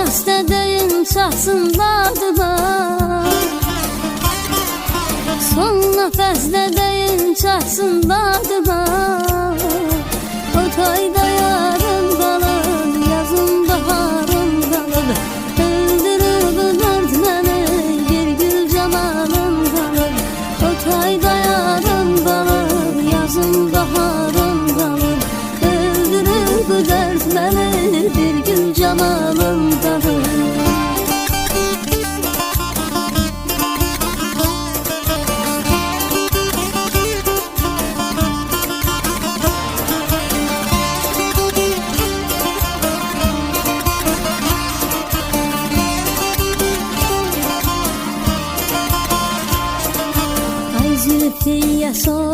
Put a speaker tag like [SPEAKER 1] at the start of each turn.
[SPEAKER 1] nəfəsdə deyin çatsın dadıma. Son nəfəsdə deyin çatsın dadıma. O tayda yarım qalır, yazın baharım qalır. Öldürür bu dörd məni, bir gül camalım qalır. O tayda yarım qalır, yazın baharım qalır. Öldürür bu dörd məni, bir gül camalım qalır. Zülfiye son